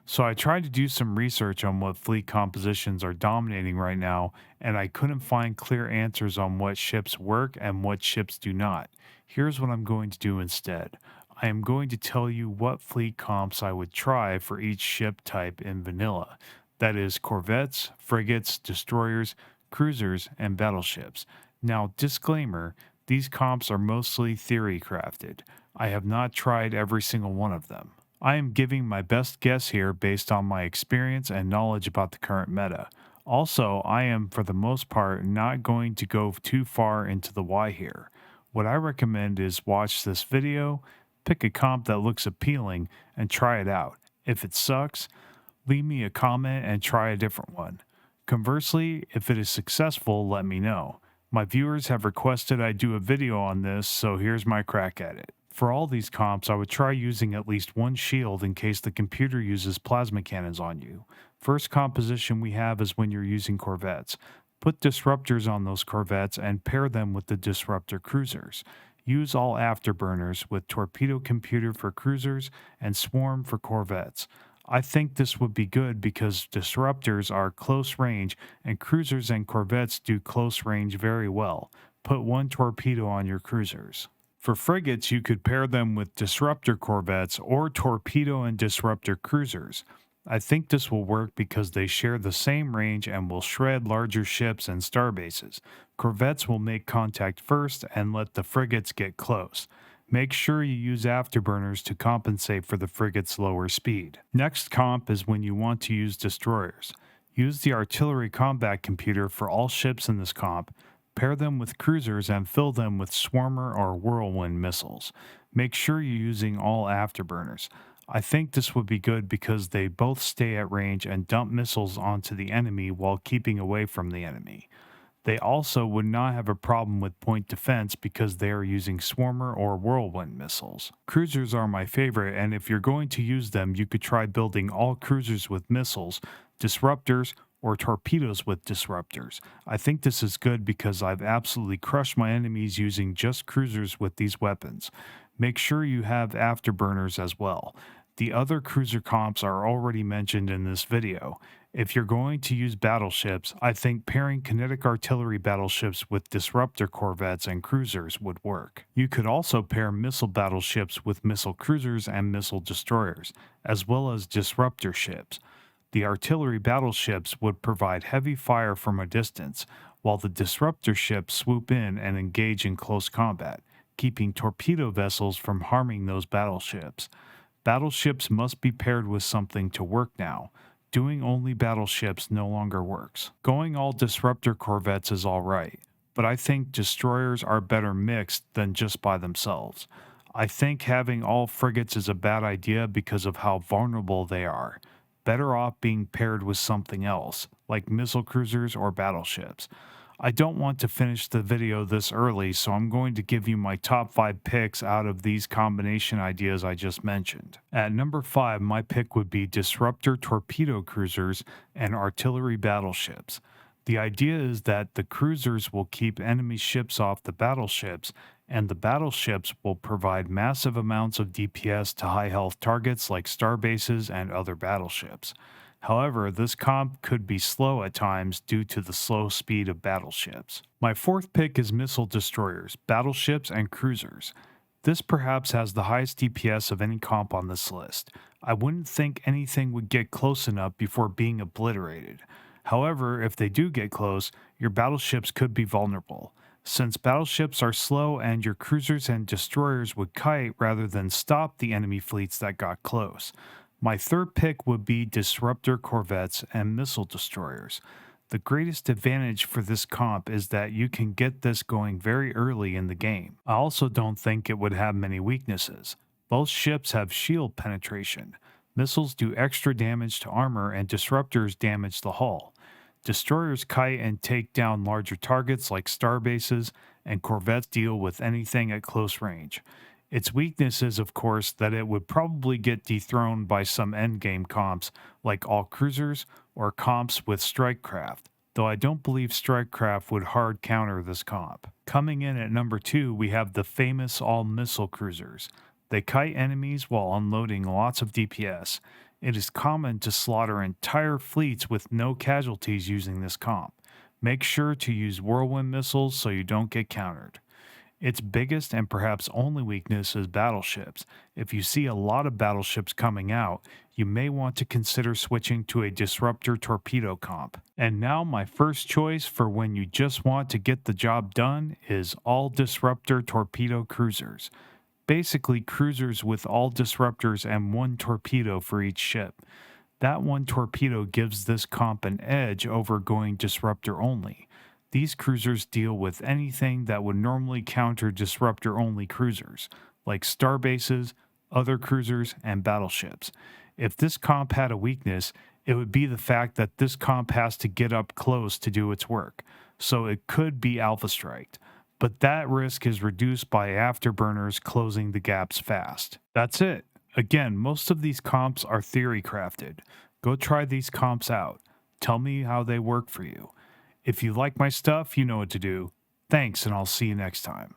So I tried to do some research on what fleet compositions are dominating right now, and I couldn't find clear answers on what ships work and what ships do not. Here's what I'm going to do instead. I am going to tell you what fleet comps I would try for each ship type in vanilla. That is corvettes, frigates, destroyers, cruisers, and battleships. Now, disclaimer, these comps are mostly theory crafted. I have not tried every single one of them. I am giving my best guess here based on my experience and knowledge about the current meta. Also, I am for the most part not going to go too far into the why here. What I recommend is watch this video, pick a comp that looks appealing, and try it out. If it sucks, leave me a comment and try a different one. Conversely, if it is successful, let me know. My viewers have requested I do a video on this, so here's my crack at it. For all these comps, I would try using at least one shield in case the computer uses plasma cannons on you. First composition we have is when you're using corvettes. Put disruptors on those corvettes and pair them with the disruptor cruisers. Use all afterburners with torpedo computer for cruisers and swarm for corvettes. I think this would be good because disruptors are close range and cruisers and corvettes do close range very well. Put one torpedo on your cruisers. For frigates, you could pair them with disruptor corvettes or torpedo and disruptor cruisers. I think this will work because they share the same range and will shred larger ships and starbases. Corvettes will make contact first and let the frigates get close. Make sure you use afterburners to compensate for the frigate's lower speed. Next comp is when you want to use destroyers. Use the artillery combat computer for all ships in this comp. Pair them with cruisers and fill them with swarmer or whirlwind missiles. Make sure you're using all afterburners. I think this would be good because they both stay at range and dump missiles onto the enemy while keeping away from the enemy. They also would not have a problem with point defense because they are using swarmer or whirlwind missiles. Cruisers are my favorite, and if you're going to use them, you could try building all cruisers with missiles, disruptors, or torpedoes with disruptors. I think this is good because I've absolutely crushed my enemies using just cruisers with these weapons. Make sure you have afterburners as well. The other cruiser comps are already mentioned in this video. If you're going to use battleships, I think pairing kinetic artillery battleships with disruptor corvettes and cruisers would work. You could also pair missile battleships with missile cruisers and missile destroyers, as well as disruptor ships. The artillery battleships would provide heavy fire from a distance, while the disruptor ships swoop in and engage in close combat, keeping torpedo vessels from harming those battleships. Battleships must be paired with something to work now. Doing only battleships no longer works. Going all disruptor corvettes is alright, but I think destroyers are better mixed than just by themselves. I think having all frigates is a bad idea because of how vulnerable they are. Better off being paired with something else, like missile cruisers or battleships. I don't want to finish the video this early, so I'm going to give you my top 5 picks out of these combination ideas I just mentioned. At number 5, my pick would be disruptor torpedo cruisers and artillery battleships. The idea is that the cruisers will keep enemy ships off the battleships, and the battleships will provide massive amounts of DPS to high health targets like starbases and other battleships. However, this comp could be slow at times due to the slow speed of battleships. My fourth pick is missile destroyers, battleships, and cruisers. This perhaps has the highest DPS of any comp on this list. I wouldn't think anything would get close enough before being obliterated. However, if they do get close, your battleships could be vulnerable. Since battleships are slow and your cruisers and destroyers would kite rather than stop the enemy fleets that got close. My third pick would be disruptor corvettes and missile destroyers. The greatest advantage for this comp is that you can get this going very early in the game. I also don't think it would have many weaknesses. Both ships have shield penetration. Missiles do extra damage to armor and disruptors damage the hull. Destroyers kite and take down larger targets like starbases, and corvettes deal with anything at close range. Its weakness is, of course, that it would probably get dethroned by some endgame comps like all cruisers or comps with strikecraft, though I don't believe strikecraft would hard counter this comp. Coming in at number 2, we have the famous all-missile cruisers. They kite enemies while unloading lots of DPS. It is common to slaughter entire fleets with no casualties using this comp. Make sure to use whirlwind missiles so you don't get countered. Its biggest and perhaps only weakness is battleships. If you see a lot of battleships coming out, you may want to consider switching to a disruptor torpedo comp. And now, my first choice for when you just want to get the job done is all disruptor torpedo cruisers. Basically, cruisers with all disruptors and one torpedo for each ship. That one torpedo gives this comp an edge over going disruptor only. These cruisers deal with anything that would normally counter disruptor only cruisers, like starbases, other cruisers, and battleships. If this comp had a weakness, it would be the fact that this comp has to get up close to do its work, so it could be alpha striked. But that risk is reduced by afterburners closing the gaps fast. That's it. Again, most of these comps are theory crafted. Go try these comps out. Tell me how they work for you. If you like my stuff, you know what to do. Thanks, and I'll see you next time.